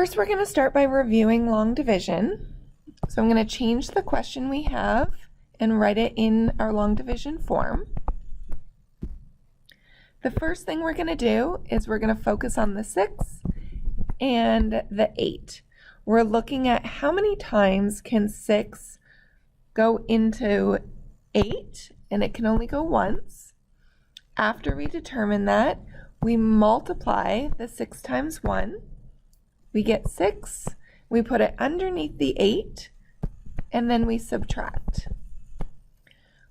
First, we're going to start by reviewing long division. So I'm going to change the question we have and write it in our long division form. The first thing we're going to do is we're going to focus on the 6 and the 8. We're looking at how many times can 6 go into 8, and it can only go once. After we determine that, we multiply the 6 times 1. We get 6, we put it underneath the 8, and then we subtract.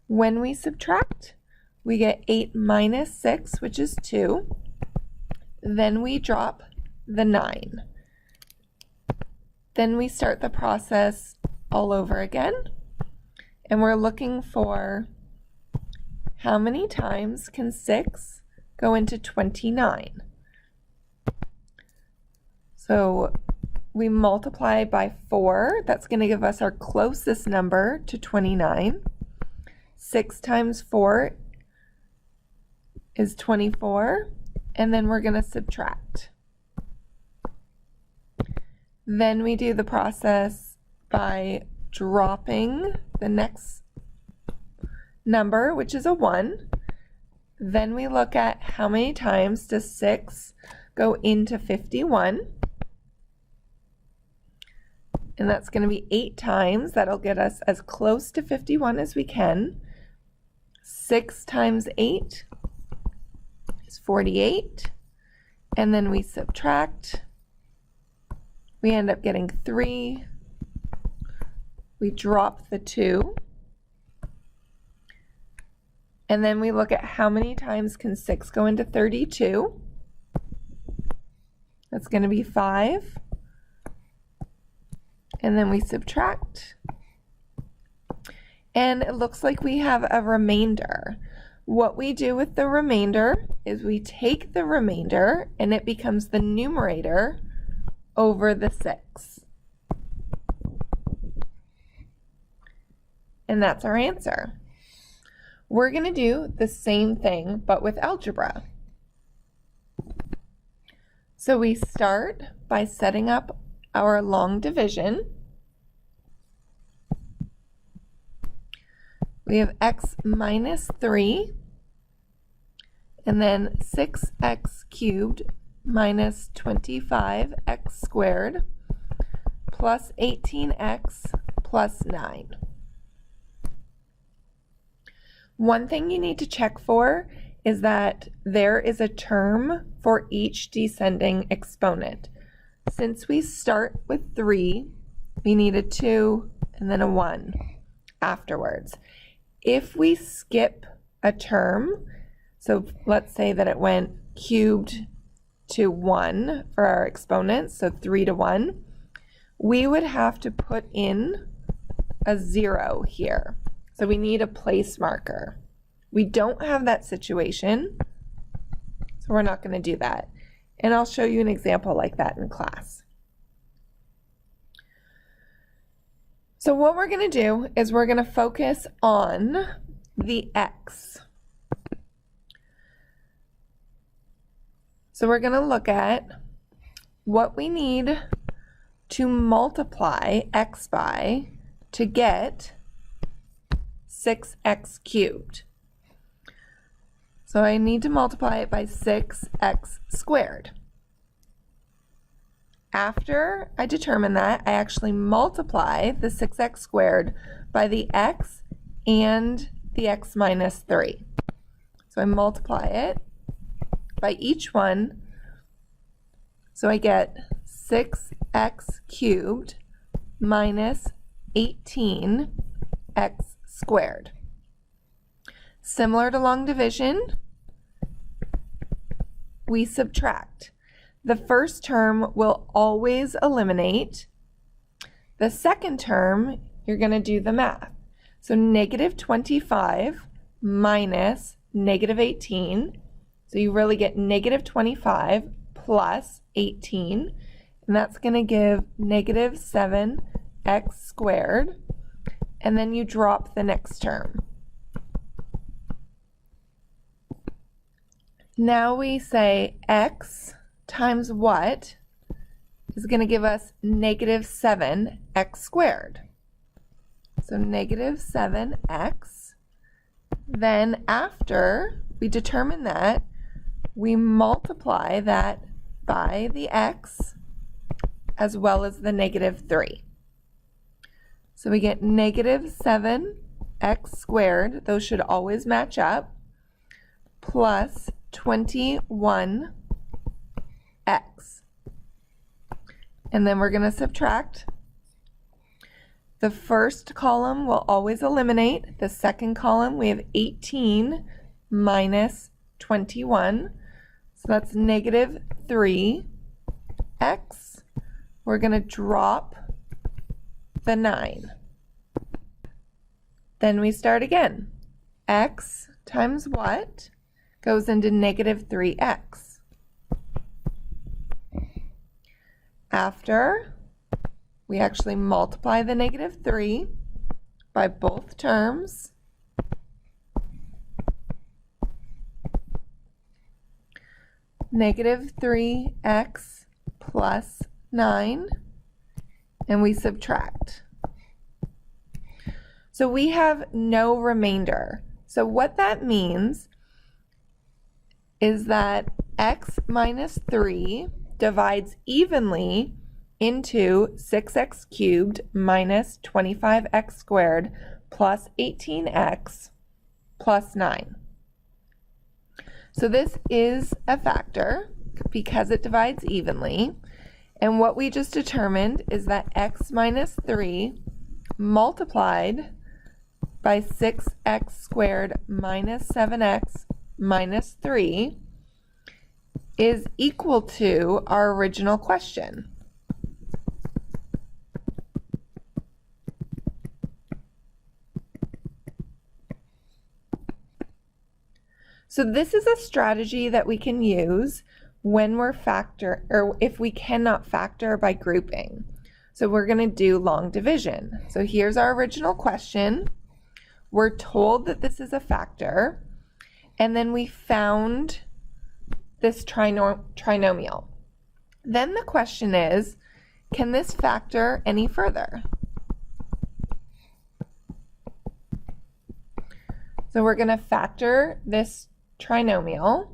When we subtract, we get 8 minus 6, which is 2. Then we drop the 9. Then we start the process all over again, and we're looking for how many times can 6 go into 29. So we multiply by 4. That's going to give us our closest number to 29. 6 times 4 is 24, and then we're going to subtract. Then we do the process by dropping the next number, which is a 1. Then we look at how many times does 6 go into 51. And that's going to be 8 times. That'll get us as close to 51 as we can. 6 times 8 is 48. And then we subtract. We end up getting 3. We drop the 2. And then we look at how many times can 6 go into 32. That's going to be 5. And then we subtract. And it looks like we have a remainder. What we do with the remainder is we take the remainder and it becomes the numerator over the 6. And that's our answer. We're going to do the same thing but with algebra. So we start by setting up our long division. We have x minus 3, and then 6x cubed minus 25x squared plus 18x plus 9. One thing you need to check for is that there is a term for each descending exponent. Since we start with 3, we need a 2 and then a 1 afterwards. If we skip a term, so let's say that it went cubed to 1 for our exponents, so 3 to 1, we would have to put in a 0 here. So we need a place marker. We don't have that situation, so we're not going to do that. And I'll show you an example like that in class. So what we're going to do is we're going to focus on the x. So we're going to look at what we need to multiply x by to get 6x cubed. So I need to multiply it by 6x squared. After I determine that, I actually multiply the 6x squared by the x and the x minus 3. So I multiply it by each one. So I get 6x cubed minus 18x squared. Similar to long division, we subtract. The first term will always eliminate. The second term, you're going to do the math. So negative 25 minus negative 18. So you really get negative 25 plus 18. And that's going to give negative 7x squared. And then you drop the next term. Now we say x times what is going to give us negative 7x squared. So negative 7x. Then after we determine that, we multiply that by the x as well as the negative 3. So we get negative 7x squared, those should always match up, plus 21x. And then we're going to subtract. The first column will always eliminate. The second column, we have 18 minus 21. So that's negative 3x. We're going to drop the 9. Then we start again. X times what goes into negative 3x. After, we actually multiply the negative 3 by both terms. Negative 3x plus 9, and we subtract. So we have no remainder. So what that means is that x minus 3 divides evenly into 6x cubed minus 25x squared plus 18x plus 9. So this is a factor because it divides evenly. And what we just determined is that x minus 3 multiplied by 6x squared minus 7x minus 3 is equal to our original question. So this is a strategy that we can use when we're if we cannot factor by grouping. So we're going to do long division. So here's our original question. We're told that this is a factor, and then we found this trinomial. Then the question is, can this factor any further? So we're going to factor this trinomial.